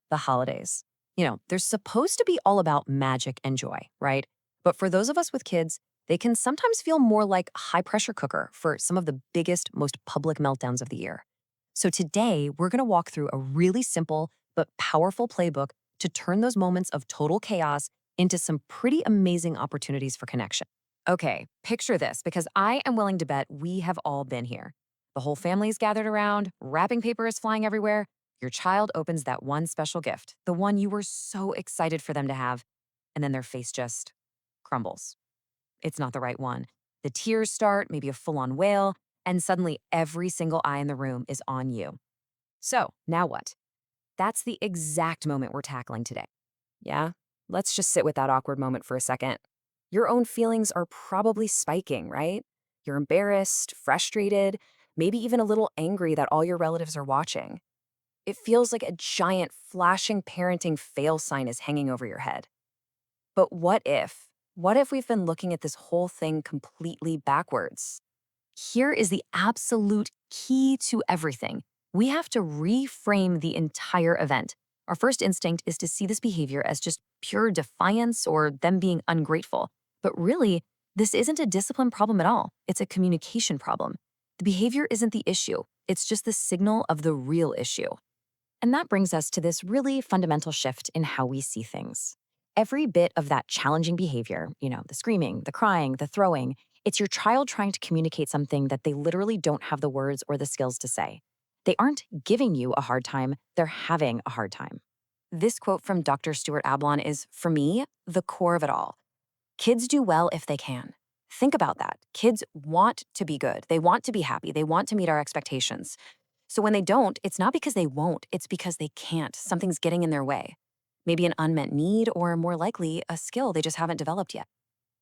The holidays. They're supposed to be all about magic and joy, right? But for those of us with kids, they can sometimes feel more like a high pressure cooker for some of the biggest, most public meltdowns of the year. So today, we're going to walk through a really simple but powerful playbook to turn those moments of total chaos into some pretty amazing opportunities for connection. Okay, picture this because I am willing to bet we have all been here. The whole family's gathered around, wrapping paper is flying everywhere. Your child opens that one special gift, the one you were so excited for them to have, and then their face just crumbles. It's not the right one. The tears start, maybe a full on wail, and suddenly every single eye in the room is on you. So, now what? That's the exact moment we're tackling today. Yeah? Let's just sit with that awkward moment for a second. Your own feelings are probably spiking, right? You're embarrassed, frustrated, maybe even a little angry that all your relatives are watching. It feels like a giant flashing parenting fail sign is hanging over your head. But what if? What if we've been looking at this whole thing completely backwards? Here is the absolute key to everything. We have to reframe the entire event. Our first instinct is to see this behavior as just pure defiance or them being ungrateful. But really, this isn't a discipline problem at all. It's a communication problem. The behavior isn't the issue. It's just the signal of the real issue. And that brings us to this really fundamental shift in how we see things. Every bit of that challenging behavior, the screaming, the crying, the throwing, it's your child trying to communicate something that they literally don't have the words or the skills to say. They aren't giving you a hard time, they're having a hard time. This quote from Dr. Stuart Ablon is, for me, the core of it all. Kids do well if they can. Think about that. Kids want to be good. They want to be happy. They want to meet our expectations. So when they don't, it's not because they won't, it's because they can't. Something's getting in their way. Maybe an unmet need, or more likely, a skill they just haven't developed yet.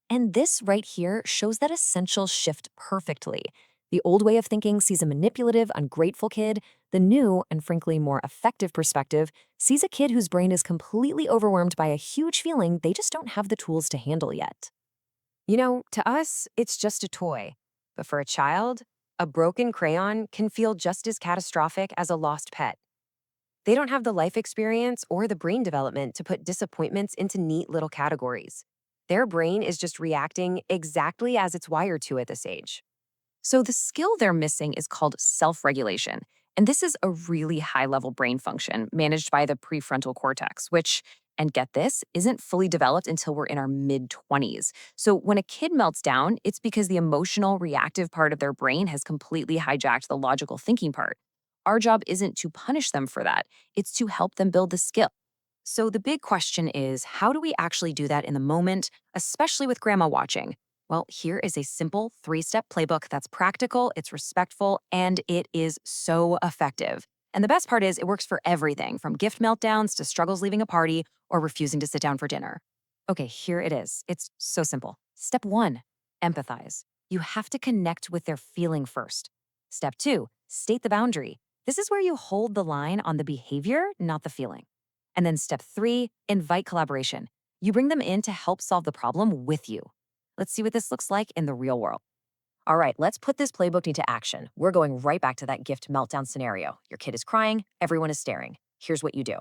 And this right here shows that essential shift perfectly. The old way of thinking sees a manipulative, ungrateful kid. The new, and frankly more effective perspective, sees a kid whose brain is completely overwhelmed by a huge feeling they just don't have the tools to handle yet. To us, it's just a toy. But for a child, a broken crayon can feel just as catastrophic as a lost pet. They don't have the life experience or the brain development to put disappointments into neat little categories. Their brain is just reacting exactly as it's wired to at this age. So the skill they're missing is called self-regulation. And this is a really high-level brain function managed by the prefrontal cortex, which, and get this, isn't fully developed until we're in our mid-20s. So when a kid melts down, it's because the emotional, reactive part of their brain has completely hijacked the logical thinking part. Our job isn't to punish them for that. It's to help them build the skill. So the big question is, how do we actually do that in the moment, especially with grandma watching? Well, here is a simple 3-step playbook that's practical, it's respectful, and it is so effective. And the best part is it works for everything from gift meltdowns to struggles leaving a party or refusing to sit down for dinner. Okay, here it is. It's so simple. Step 1, empathize. You have to connect with their feeling first. Step 2, state the boundary. This is where you hold the line on the behavior, not the feeling. And then step 3, invite collaboration. You bring them in to help solve the problem with you. Let's see what this looks like in the real world. All right, let's put this playbook into action. We're going right back to that gift meltdown scenario. Your kid is crying, everyone is staring. Here's what you do.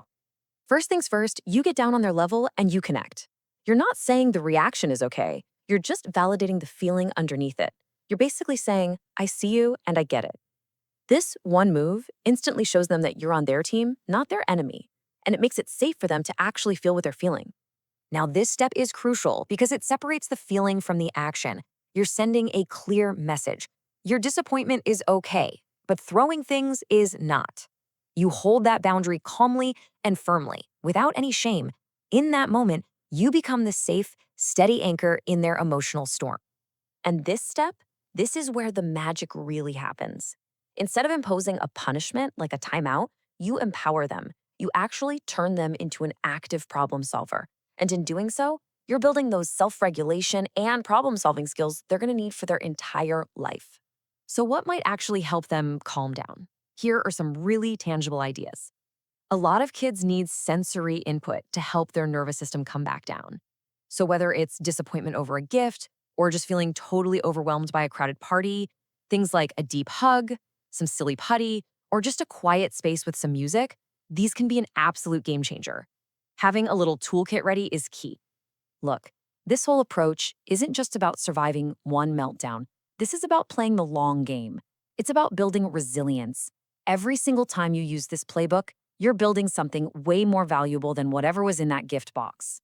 First things first, you get down on their level and you connect. You're not saying the reaction is okay. You're just validating the feeling underneath it. You're basically saying, I see you and I get it. This one move instantly shows them that you're on their team, not their enemy, and it makes it safe for them to actually feel what they're feeling. Now, this step is crucial because it separates the feeling from the action. You're sending a clear message. Your disappointment is okay, but throwing things is not. You hold that boundary calmly and firmly, without any shame. In that moment, you become the safe, steady anchor in their emotional storm. And this step, this is where the magic really happens. Instead of imposing a punishment like a timeout, you empower them. You actually turn them into an active problem solver. And in doing so, you're building those self-regulation and problem-solving skills they're going to need for their entire life. So what might actually help them calm down? Here are some really tangible ideas. A lot of kids need sensory input to help their nervous system come back down. So whether it's disappointment over a gift or just feeling totally overwhelmed by a crowded party, things like a deep hug, some silly putty, or just a quiet space with some music, These can be an absolute game changer. Having a little toolkit ready is key. Look, this whole approach isn't just about surviving one meltdown. This is about playing the long game. It's about building resilience. Every single time you use this playbook, you're building something way more valuable than whatever was in that gift box.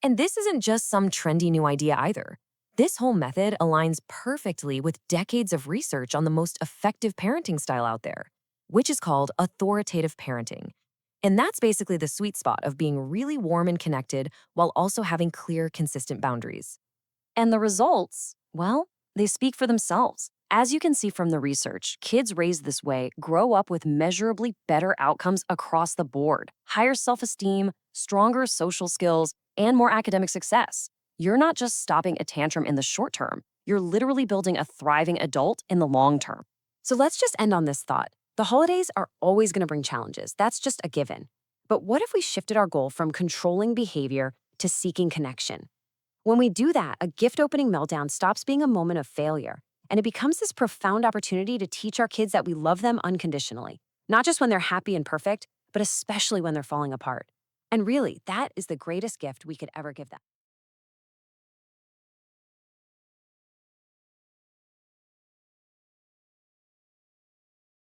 And this isn't just some trendy new idea either. This whole method aligns perfectly with decades of research on the most effective parenting style out there, which is called authoritative parenting. And that's basically the sweet spot of being really warm and connected while also having clear, consistent boundaries. And the results, well, they speak for themselves. As you can see from the research, kids raised this way grow up with measurably better outcomes across the board, higher self-esteem, stronger social skills, and more academic success. You're not just stopping a tantrum in the short term, you're literally building a thriving adult in the long term. So let's just end on this thought. The holidays are always going to bring challenges. That's just a given. But what if we shifted our goal from controlling behavior to seeking connection? When we do that, a gift opening meltdown stops being a moment of failure, and it becomes this profound opportunity to teach our kids that we love them unconditionally, not just when they're happy and perfect, but especially when they're falling apart. And really, that is the greatest gift we could ever give them.